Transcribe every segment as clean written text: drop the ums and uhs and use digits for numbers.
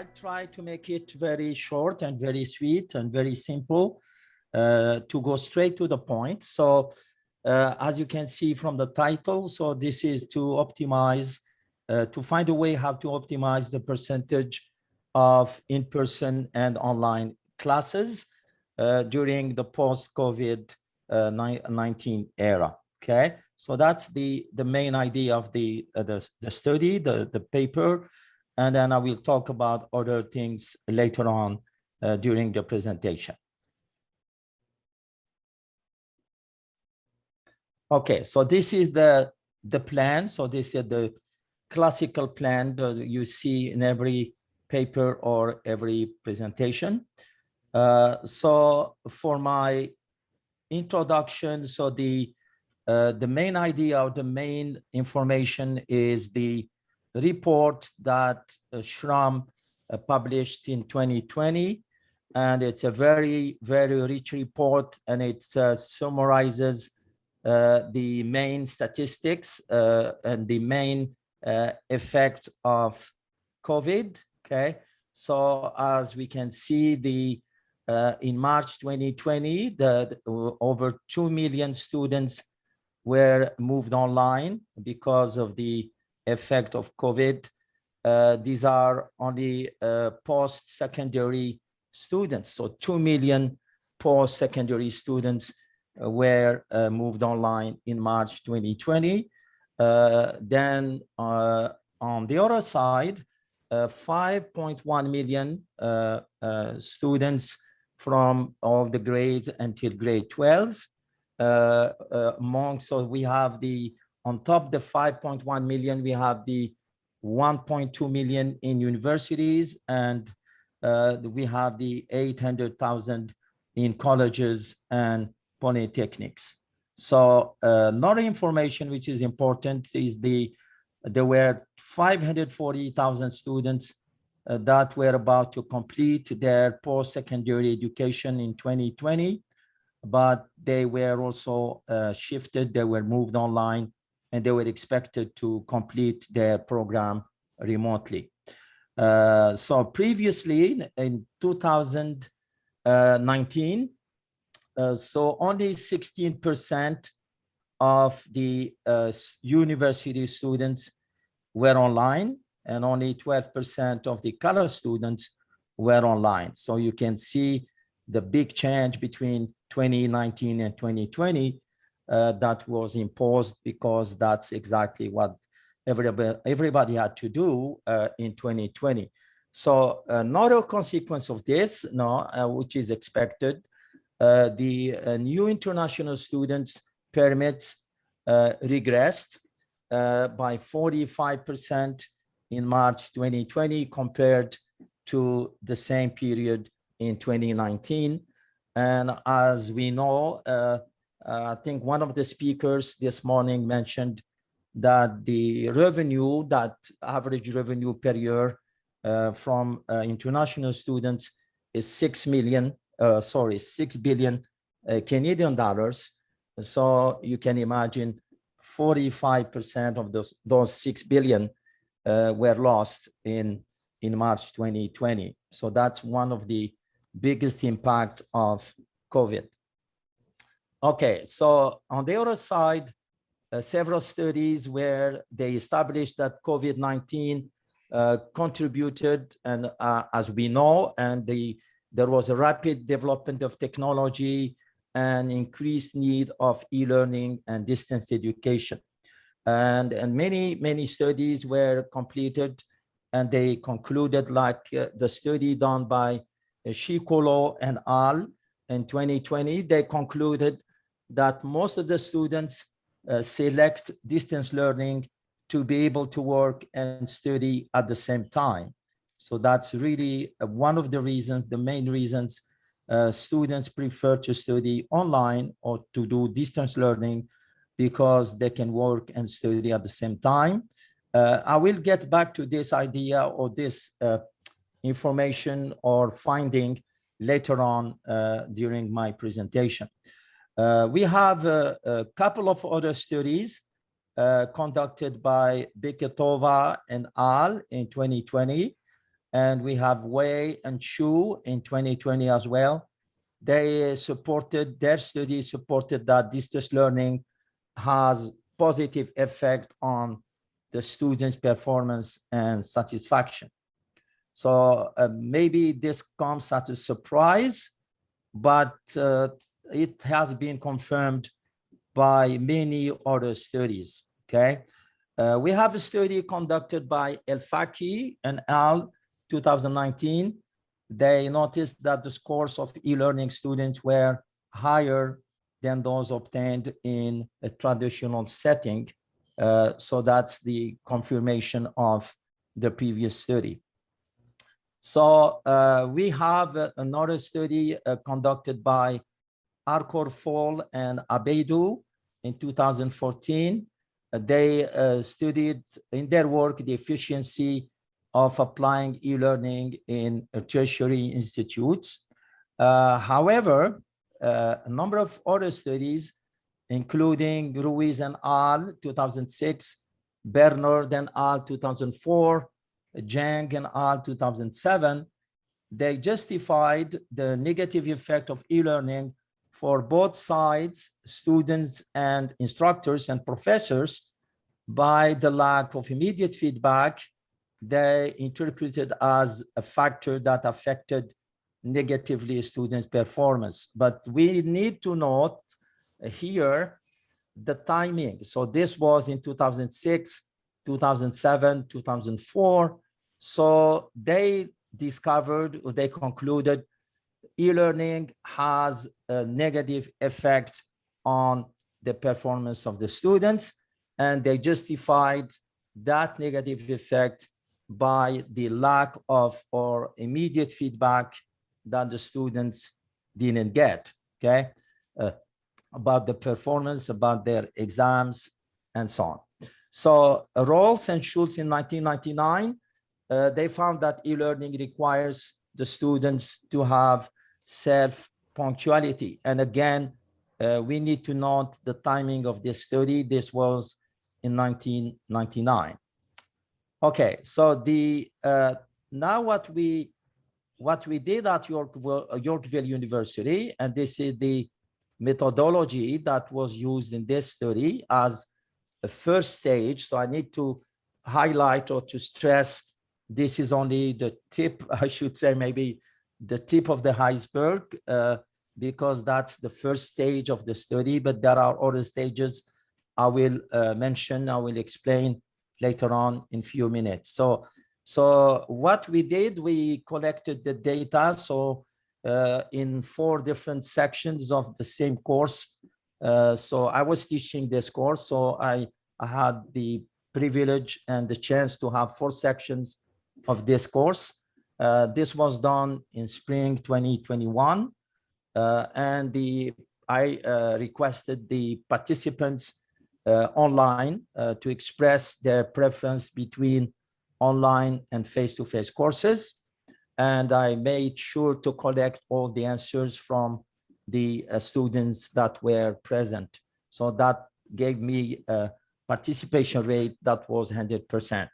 I'll try to make it very short and very sweet and very simple to go straight to the point. So as you can see from the title, so this is to optimize, to find a way how to optimize the percentage of in-person and online classes during the post-COVID-19 era. Okay, so that's the main idea of the study, the paper, and then I will talk about other things later on during the presentation. Okay, so this is the plan. So this is the classical plan that you see in every paper or every presentation. So for my introduction, so the main idea or the main information is the report that Shram published in 2020, and it's a very, very rich report, and it summarizes the main statistics and the main effect of COVID. Okay, so as we can see, in March 2020, over 2 million students were moved online because of the effect of COVID. These are only post-secondary students. So 2 million post-secondary students were moved online in March 2020. Then on the other side, 5.1 million students from all the grades until grade 12. So we have on top of the 5.1 million, we have the 1.2 million in universities, and we have the 800,000 in colleges and polytechnics. So another information which is important is there were 540,000 students that were about to complete their post-secondary education in 2020, but they were also shifted, they were moved online, and they were expected to complete their program remotely. So previously in 2019, so only 16% of the university students were online, and only 12% of the college students were online. So you can see the big change between 2019 and 2020 that was imposed, because that's exactly what everybody had to do in 2020. So another consequence of this, which is expected, the new international students permits regressed by 45% in March 2020 compared to the same period in 2019. And as we know, I think one of the speakers this morning mentioned that the revenue, that average revenue per year from international students is 6 billion Canadian dollars. So you can imagine 45% of those 6 billion were lost in March 2020. So that's one of the biggest impact of COVID. Okay, so on the other side, several studies where they established that COVID-19 contributed, and as we know, and there was a rapid development of technology and increased need of e-learning and distance education. And many studies were completed, and they concluded, like the study done by Shikolo and al. In 2020, they concluded that most of the students select distance learning to be able to work and study at the same time. So that's really one of the reasons, the main reasons students prefer to study online or to do distance learning, because they can work and study at the same time. I will get back to this idea or this information or finding later on during my presentation. We have a couple of other studies conducted by Beketova and al. in 2020. and we have Wei and Chu in 2020 as well. They supported, their study supported that distance learning has positive effect on the students' performance and satisfaction. So maybe this comes as a surprise, but it has been confirmed by many other studies, okay? We have a study conducted by El Faki and al. 2019. They noticed that the scores of e-learning students were higher than those obtained in a traditional setting. So that's the confirmation of the previous study. So we have another study conducted by Arkor Fall and Abeidu in 2014. They studied in their work the efficiency of applying e-learning in tertiary institutes. However, a number of other studies, including Ruiz and al. 2006, Bernard and al. 2004, Zhang and al. 2007, they justified the negative effect of e-learning for both sides, students and instructors and professors, by the lack of immediate feedback they interpreted as a factor that affected negatively students' performance. But we need to note here the timing. So this was in 2006, 2007, 2004. So they discovered, or they concluded, e-learning has a negative effect on the performance of the students, and they justified that negative effect by the lack of or immediate feedback that the students didn't get, okay, about the performance, about their exams, and so on. So Rawls and Schultz in 1999, they found that e-learning requires the students to have self-punctuality. And again, we need to note the timing of this study. This was in 1999. Okay, so the now what we did at Yorkville University, and this is the methodology that was used in this study as a first stage. So I need to highlight or to stress, this is only the tip, I should say maybe the tip of the iceberg, because that's the first stage of the study, but there are other stages I will mention, I will explain later on in a few minutes. So what we did, we collected the data. So in 4 different sections of the same course. So I was teaching this course. So I had the privilege and the chance to have 4 sections of this course. This was done in spring 2021. And I requested the participants online to express their preference between online and face-to-face courses. And I made sure to collect all the answers from the students that were present. So that gave me a participation rate that was 100%.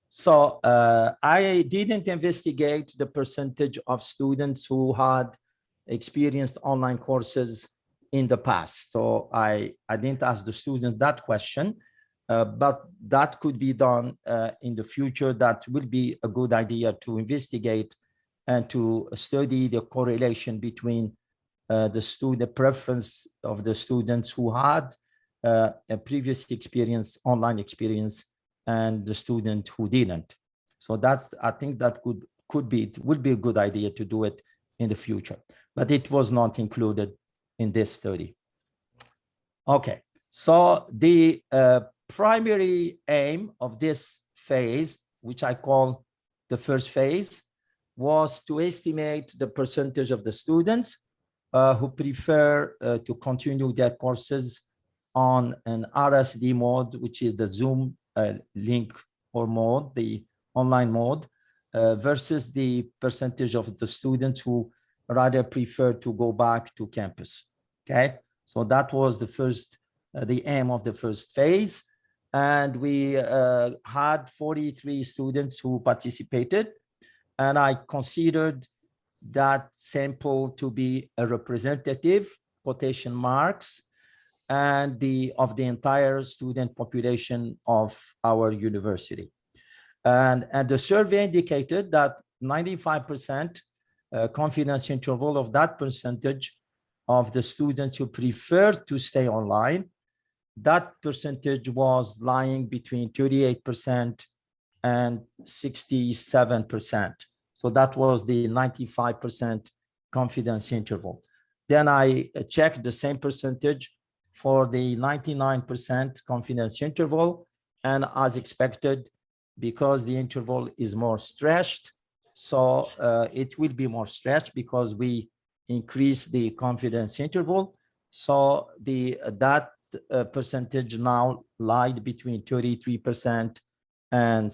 So I didn't investigate the percentage of students who had experienced online courses in the past. So I didn't ask the students that question, but that could be done in the future. That will be a good idea to investigate and to study the correlation between the preference of the students who had a previous experience, online experience, and the student who didn't. So that's, I think that would be a good idea to do it in the future, but it was not included in this study. Okay, so the primary aim of this phase, which I call the first phase, was to estimate the percentage of the students who prefer to continue their courses on an RSD mode, which is the Zoom link or mode, the online mode, versus the percentage of the students who rather prefer to go back to campus. Okay, so that was the first, the aim of the first phase. And we had 43 students who participated. and I considered that sample to be a representative, quotation marks, and of the entire student population of our university. And the survey indicated that 95% confidence interval of that percentage of the students who preferred to stay online. That percentage was lying between 38% and 67%. So that was the 95% confidence interval. Then I checked the same percentage for the 99% confidence interval. And as expected, because the interval is more stretched, so it will be more stretched because we increase the confidence interval. So that percentage now lied between 33% and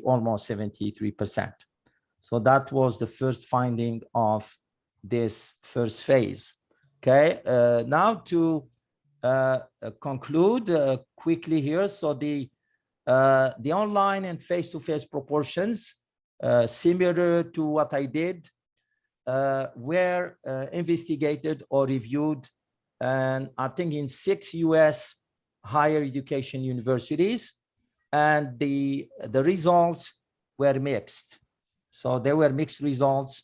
almost 73%. So that was the first finding of this first phase. Okay, now to conclude quickly here. So the online and face-to-face proportions, similar to what I did, were investigated or reviewed, and I think in 6 US higher education universities, and the results were mixed. So there were mixed results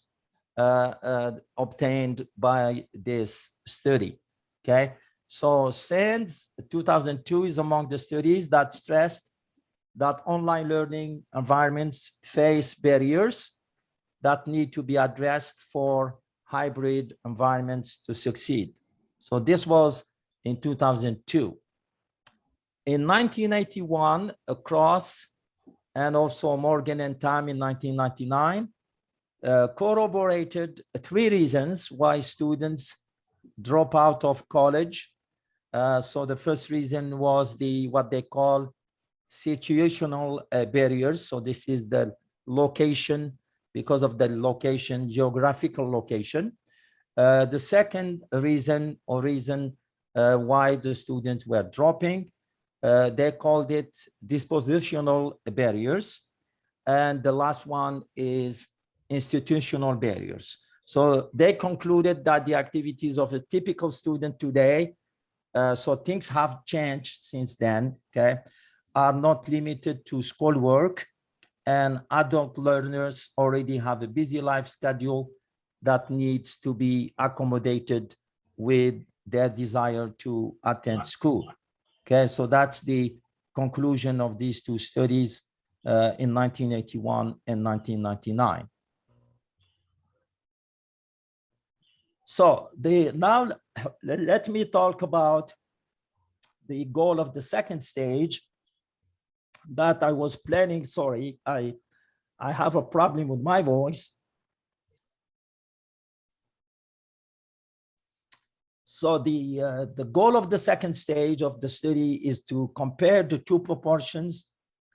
obtained by this study. Okay, so since 2002 is among the studies that stressed that online learning environments face barriers that need to be addressed for hybrid environments to succeed. So this was in 2002. In 1981, across, and also Morgan and Tam in 1999, corroborated 3 reasons why students drop out of college. So the first reason was what they call situational barriers. So this is the location, because of the location, geographical location. The second reason why the students were dropping, they called it dispositional barriers. And the last one is institutional barriers. So they concluded that the activities of a typical student today, so things have changed since then, okay, are not limited to schoolwork, and adult learners already have a busy life schedule that needs to be accommodated with their desire to attend school. Okay, so that's the conclusion of these 2 studies in 1981 and 1999. So now let me talk about the goal of the second stage that I was planning. Sorry, I have a problem with my voice. So the goal of the second stage of the study is to compare the 2 proportions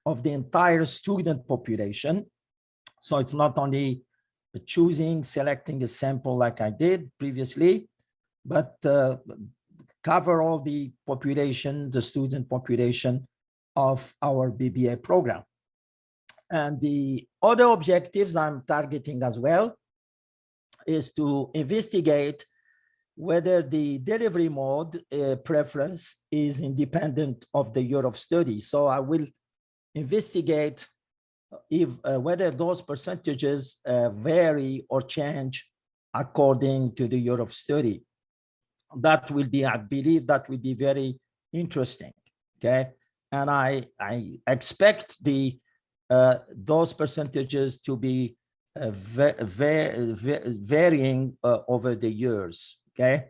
of the entire student population. So it's not only selecting a sample like I did previously, but cover all the population, the student population of our BBA program. And the other objectives I'm targeting as well is to investigate whether the delivery mode preference is independent of the year of study. So I will investigate whether those percentages vary or change according to the year of study. That will be, I believe that will be very interesting, okay? And I expect those percentages to be varying over the years, okay?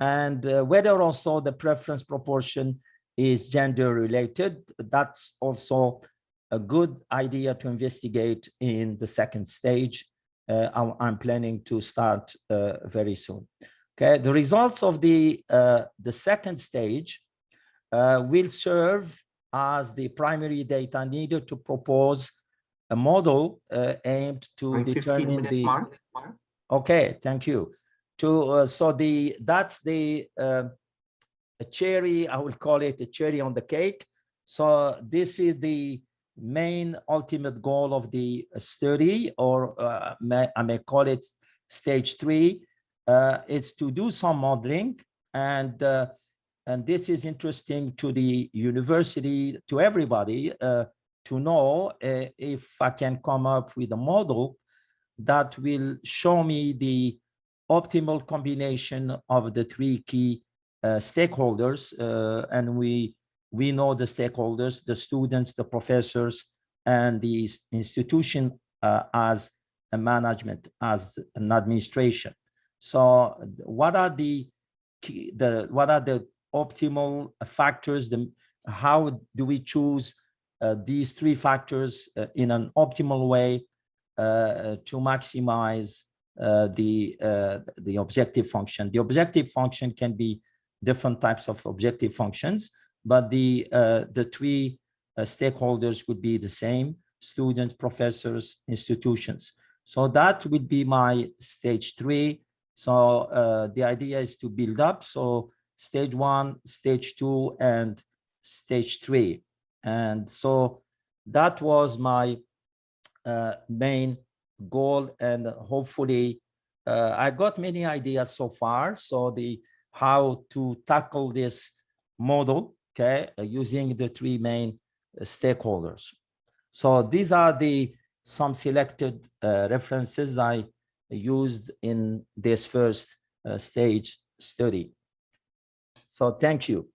And whether also the preference proportion is gender related, that's also a good idea to investigate in the second stage. I'm planning to start very soon. Okay, the results of the second stage will serve as the primary data needed to propose a model aimed to determine the mark. Okay, thank you. So that's the cherry, I will call it a cherry on the cake. So this is the main ultimate goal of the study, or I may call it stage 3, is to do some modeling, and this is interesting to the university, to everybody, to know if I can come up with a model that will show me the optimal combination of the 3 key stakeholders, and we know the stakeholders, the students, the professors, and the institution as a management, as an administration. So what are the optimal factors? How do we choose these 3 factors in an optimal way to maximize the objective function? The objective function can be different types of objective functions, but the 3 stakeholders would be the same: students, professors, institutions. So that would be my stage 3. So the idea is to build up. So stage 1, stage 2, and stage 3. And so that was my main goal, and hopefully I got many ideas so far. So the how to tackle this model, okay, using the 3 main stakeholders. So these are some selected references I used in this first stage study. So thank you.